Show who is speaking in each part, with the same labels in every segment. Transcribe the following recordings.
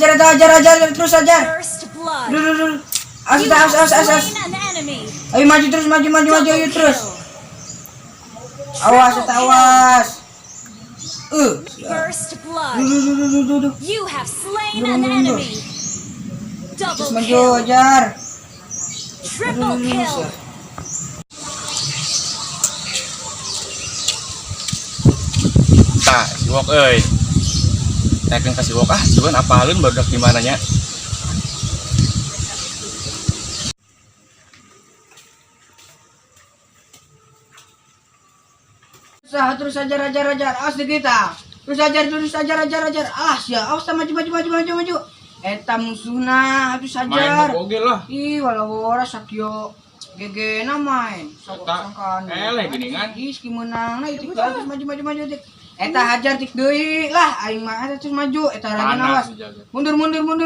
Speaker 1: Ajar terus ajar. Duh. As. Ayo maju terus, maju ayo terus. Awas. Duh.
Speaker 2: You have slain an enemy.
Speaker 1: Terus
Speaker 2: Double
Speaker 1: maju
Speaker 2: kill.
Speaker 1: ajar.
Speaker 2: Triple kill.
Speaker 3: Nah, si Wok Naikin kasih Wok cuman apa halun baru di mananya.
Speaker 1: Terus ajar. Awas di kita. Terus ajar. Awas maju. Eta musuhna terus
Speaker 3: Main
Speaker 1: ajar.
Speaker 3: oge lah.
Speaker 1: Ih, walau sakio GG na main. Sangkan.
Speaker 3: Geningan.
Speaker 1: Ih, menang. Nah, itu terus maju dik. Eta hajar tik deui lah, aing mah eta terus maju, eta raja nawas. Mundur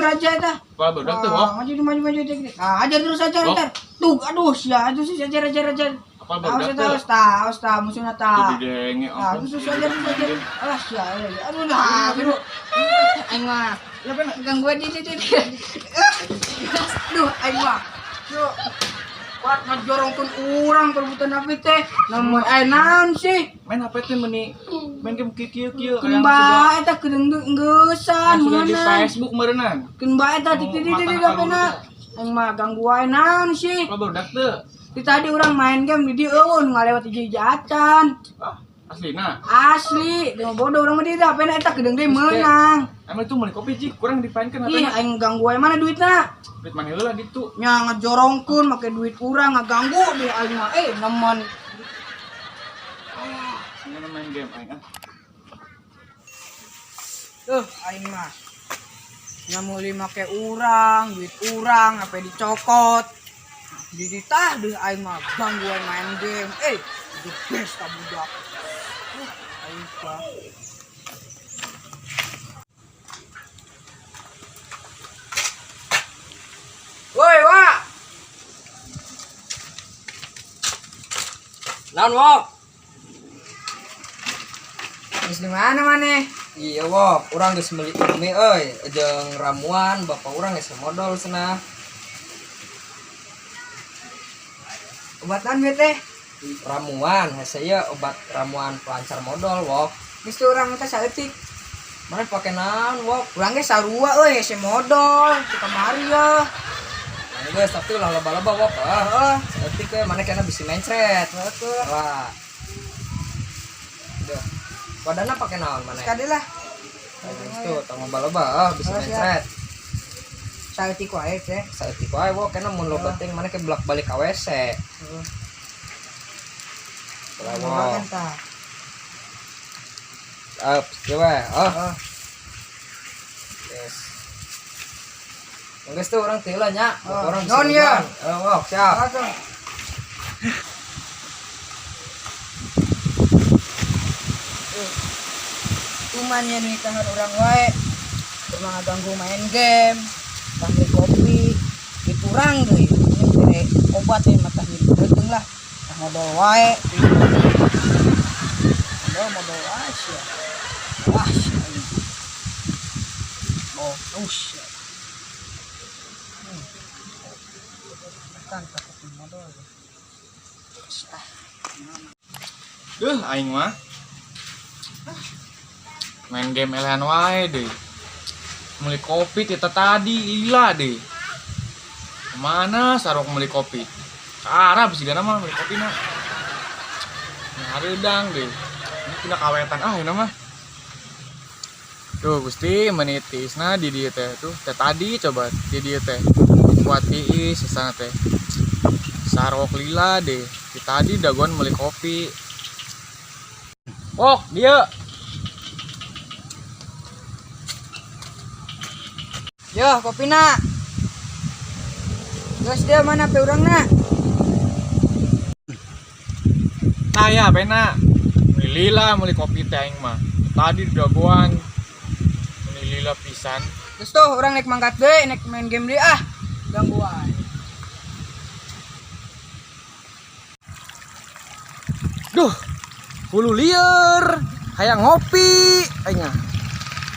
Speaker 1: aja eta.
Speaker 3: Apa bedak tuh, Wok?
Speaker 1: Maju dik. Ah, hajar terus ajar. Tuh, aduh, sia, aduh sih ajar.
Speaker 3: Apa bedak tuh?
Speaker 1: Awas ta, musuhna ta.
Speaker 3: Didenge
Speaker 1: Ah, terus ajar. Alah, sia. Aduh, nah, aduh. Aing mah, ya kan ganggu aja. Duh, aing mah. Yo. Kuat ngajorongkeun urang perbutan apa teh? Namun naon sih?
Speaker 3: Main HP teh meuni main game kieu.
Speaker 1: Kemba eta kedeung geussan
Speaker 3: sudah di
Speaker 1: mana?
Speaker 3: Facebook meureunnan.
Speaker 1: Kemba eta di HP-na. Aing mah ganggu wae naon sih?
Speaker 3: Apa bedak tuh?
Speaker 1: Di tadi urang main game di dieu eueun ngalewat hiji-hijatan.
Speaker 3: Aslina.
Speaker 1: Asli, dia bodoh urang mah di HP-na eta kedeung deui meunang.
Speaker 3: Emang itu meuli kopi cik kurang dipainkeun
Speaker 1: Ih,
Speaker 3: HP-na.
Speaker 1: aing ganggu wae mana duitna?
Speaker 3: Duit mana heula gitu.
Speaker 1: Nya ngajorongkeun make duit urang ngaganggu di aing mah. Nemen.
Speaker 3: Ini main game aing
Speaker 1: Aing mah. Nya meuli make urang, duit urang, apa dicokot. Diditah deh aing mah gangguan main game. The best ka budak. Aing mah. Woi, Wak.
Speaker 4: Naon, Wok?
Speaker 1: Geus di mana maneh?
Speaker 4: Iya, Wok, urang geus meuli mie jeung ramuan bapak urang geus modal cenah.
Speaker 1: Obatan we teh.
Speaker 4: Ramuan, saya obat ramuan pelancar modal, Wok.
Speaker 1: Geus teu urang teh saeutik.
Speaker 4: Mana pake naon, Wok?
Speaker 1: Urang ge sarua euy hese modal di kamari ya.
Speaker 4: Mana geus tapi ulah loba-loba, Wok. Heeh. Saeutik we mana kana bisi mencret. Wah. Duh. Wadana pake naon mana?
Speaker 1: Sekali lah.
Speaker 4: Itu tong loba-loba, bisi mencret.
Speaker 1: Saeutik wae teh.
Speaker 4: Saeutik wae, Wok, kana mun lo penting mana ke bolak-balik ka WC.
Speaker 1: Wah, tah.
Speaker 4: Coba. Yes. Geus tuh urang teh lah nya. Urang
Speaker 1: non ya.
Speaker 4: Wok, siap.
Speaker 1: Cuman ya nih kahar orang wae cuma ngaganggu main game sambil kopi dikurang deh ini obat ya mata hidup penting lah modal wae modal wae sih wah sih sih kan takut modal
Speaker 3: Duh, aing mah. Main game elehan wae deh. Meuli kopi kita tadi ila deh. Kemana sarok meuli kopi? Arab sih mah meuli kopi na. Ngareudang deh. Ini pindah kawetan ini mah. Tuh Gusti menitisna di dieu teh tuh. Teh tadi coba di dieu teh. Kuat tiis sesana teh. Sarok lila deh. Di tadi dagon meuli kopi. Oh, dia.
Speaker 1: yo kopi nak terus dia mana pe urang nak
Speaker 3: Nah ya pena lila meuli kopi teh aing mah. Tadi dagoan meuli lila pisan.
Speaker 1: terus tuh orang naik mangkat deh naik main game deh gangguan
Speaker 4: Duh. Hulu lieur, hayang ngopi aing.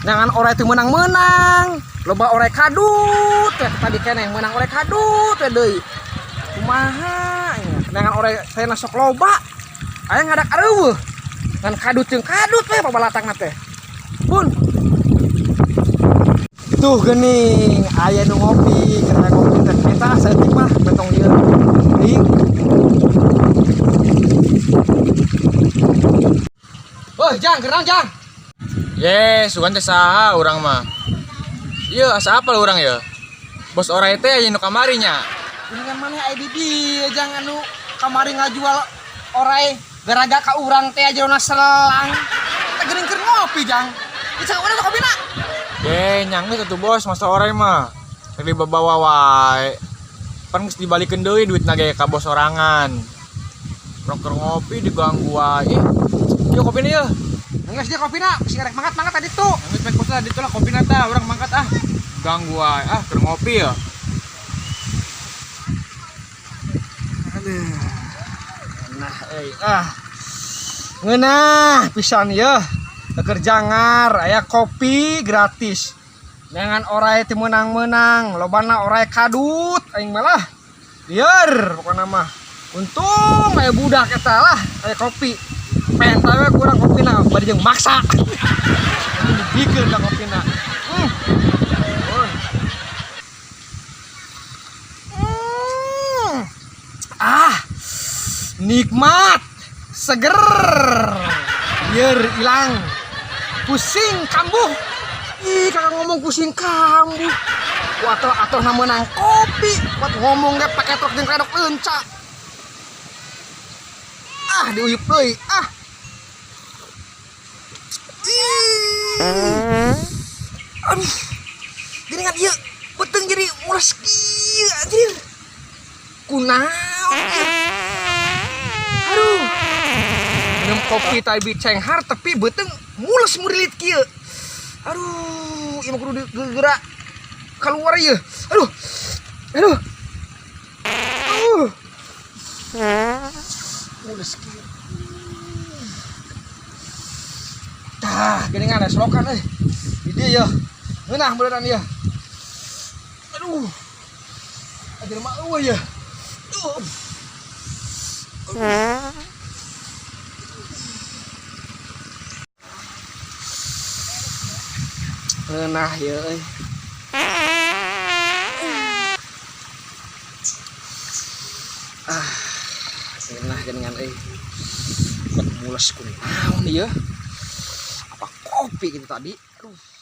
Speaker 4: Jangan ora itu menang-menang.
Speaker 5: loba orek kadut ya tadi keneh menang orek kadut ya deui kumaha nya dengan orek saya sok loba aya ngadak areueuh ngan kadut jeung kadut we pabalatangna teh pun tuh geuning aya nu ngopi karena ngopi teh eta saeutik mah betong ieu ing oh jang gerang jang
Speaker 3: Ye, sugan teh saha urang mah. Ieu asa apal urang ya? Bos orai teh aya nu kamari nya.
Speaker 5: dengan mana aya di dieu jang anu kamari ngajual orai garaga ka urang teh ajeuna selang teh geuning keur ngopi jang bisa urang kopina
Speaker 3: Ye, nyang geus atuh bos masa orai mah. Rek dibawa wae. Pan geus dibalikeun deui duitna ge ka bos orangan. Urang keur ngopi diganggu wae. Ieu kopina ieu.
Speaker 5: geus dia kopina geus rek mangkat tadi tuh
Speaker 3: Geus pek bos tadi tuh lah kopina tah urang mangkat ah. Ganggu wae ah keur ngopi ya.
Speaker 5: nah ngeunah pisan ya keur jangar aya kopi gratis dengan orai teh menang-menang lobana orai kadut aing malah lieur pokona mah untung aya budak eta lah aya kopi penta we kurang kopina bari jeung maksa dikeun da kopina nikmat seger biar hilang pusing kambuh ih kakak ngomong pusing kambuh atau menang kopi buat ngomong gak pakai truk jeung redok leunca diuyup deui aduh gini kan ieu beteng jadi mulas kieu anjir kunaon aduh minum kopi tai biceng har tapi beteng mules murilit kieu aduh ieu mah kudu gerak keluar ieu aduh mules kieu tah geuningan ada selokan euy di dieu ya ngeunah beneran ieu aduh ajeun mah eueuh ya nah ya euy enak geuningan euy mules kunaon ieu apa kopi gitu tadi aduh